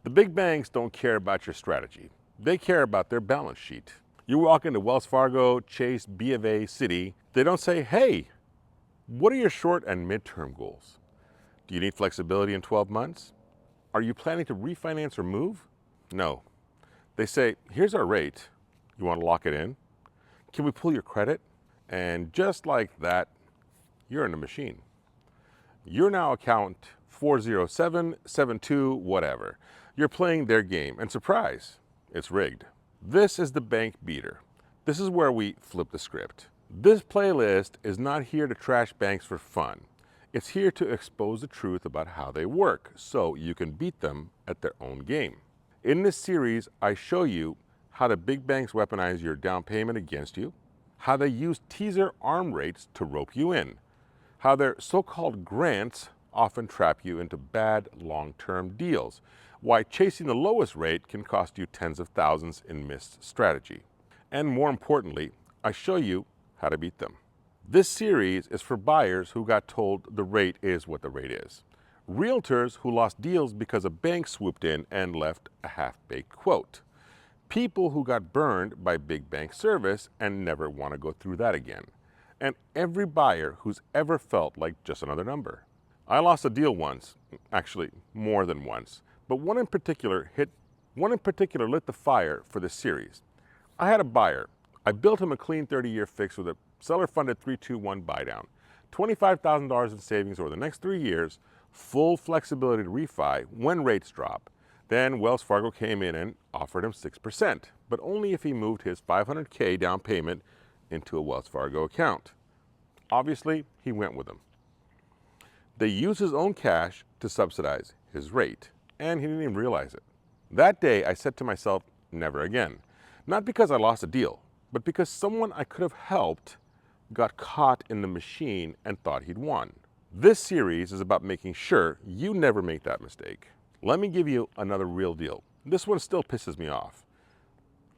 The big banks don't care about your strategy. They care about their balance sheet. You walk into Wells Fargo, Chase, B of A, Citi. They don't say, hey, what are your short and midterm goals? Do you need flexibility in 12 months? Are you planning to refinance or move? No. They say, here's our rate. You want to lock it in? Can we pull your credit? And just like that, you're in the machine. You're now account 40772 whatever. You're playing their game, and surprise, it's rigged. This is the bank beater. This is where we flip the script. This playlist is not here to trash banks for fun. It's here to expose the truth about how they work so you can beat them at their own game. In this series, I show you how the big banks weaponize your down payment against you, how they use teaser arm rates to rope you in, how their so-called grants often trap you into bad long-term deals, why chasing the lowest rate can cost you tens of thousands in missed strategy. And more importantly, I show you how to beat them. This series is for buyers who got told the rate is what the rate is. Realtors who lost deals because a bank swooped in and left a half-baked quote. People who got burned by big bank service and never want to go through that again. And every buyer who's ever felt like just another number. I lost a deal once, actually more than once, but one in particular lit the fire for this series. I had a buyer. I built him a clean 30-year fix with a seller-funded 3-2-1 buy-down, $25,000 in savings over the next 3 years, full flexibility to refi when rates drop. Then Wells Fargo came in and offered him 6%, but only if he moved his $500K down payment into a Wells Fargo account. Obviously, he went with them. They used his own cash to subsidize his rate, and he didn't even realize it. That day, I said to myself, never again. Not because I lost a deal, but because someone I could have helped got caught in the machine and thought he'd won. This series is about making sure you never make that mistake. Let me give you another real deal. This one still pisses me off.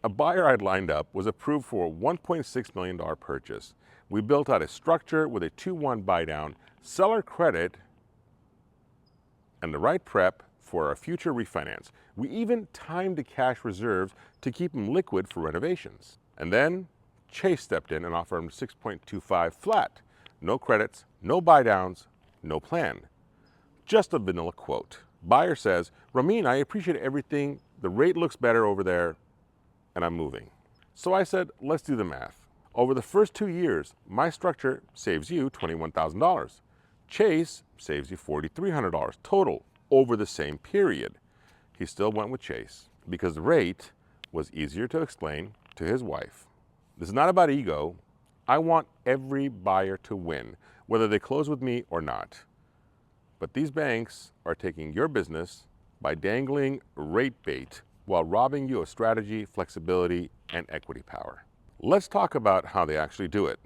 A buyer I'd lined up was approved for a $1.6 million purchase. We built out a structure with a 2-1 buy-down, seller credit, and the right prep for our future refinance. We even timed the cash reserves to keep them liquid for renovations. And then Chase stepped in and offered him 6.25 flat. No credits, no buy-downs, no plan. Just a vanilla quote. Buyer says, Ramin, I appreciate everything. The rate looks better over there, and I'm moving. So I said, let's do the math. Over the first 2 years, my structure saves you $21,000. Chase saves you $4,300 total over the same period. He still went with Chase because the rate was easier to explain to his wife. This is not about ego. I want every buyer to win, whether they close with me or not. But these banks are taking your business by dangling rate bait while robbing you of strategy, flexibility, and equity power. Let's talk about how they actually do it.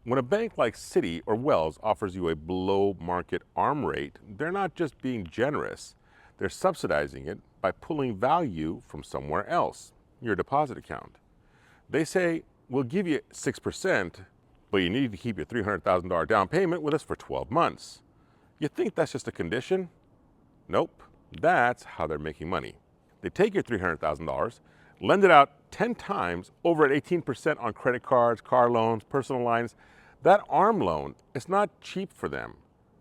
When a bank like Citi or Wells offers you a below market arm rate, they're not just being generous. They're subsidizing it by pulling value from somewhere else, your deposit account. They say, we'll give you 6%, but you need to keep your $300,000 down payment with us for 12 months. You think that's just a condition? Nope. That's how they're making money. They take your $300,000, lend it out 10 times over at 18% on credit cards, car loans, personal lines. That arm loan is not cheap for them.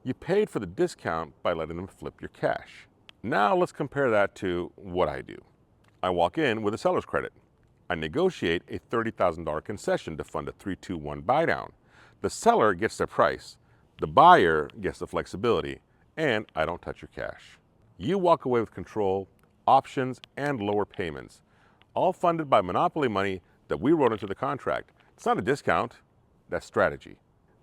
You paid for the discount by letting them flip your cash. Now let's compare that to what I do. I walk in with a seller's credit. I negotiate a $30,000 concession to fund a 3-2-1 buy-down. The seller gets their price. The buyer gets the flexibility, and I don't touch your cash. You walk away with control, options, and lower payments, all funded by monopoly money that we wrote into the contract. It's not a discount, that's strategy.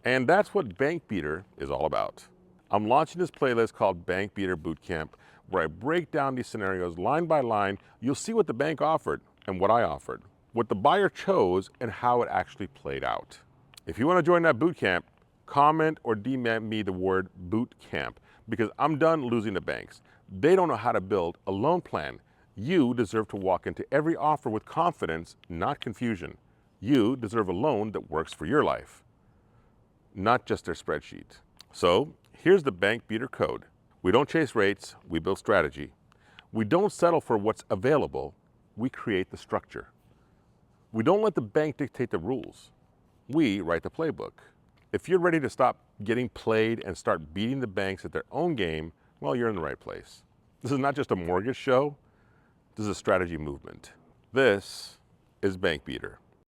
And that's what Bank Beater is all about. I'm launching this playlist called Bank Beater Bootcamp, where I break down these scenarios line by line. You'll see what the bank offered and what I offered, what the buyer chose, and how it actually played out. If you want to join that bootcamp, comment or DM me the word Bootcamp, because I'm done losing to banks. They don't know how to build a loan plan. You deserve to walk into every offer with confidence, not confusion. You deserve a loan that works for your life, not just their spreadsheet. So here's the Bank Beater code. We don't chase rates, we build strategy. We don't settle for what's available, we create the structure. We don't let the bank dictate the rules. We write the playbook. If you're ready to stop getting played and start beating the banks at their own game, well, you're in the right place. This is not just a mortgage show, this is a strategy movement. This is Bank Beater.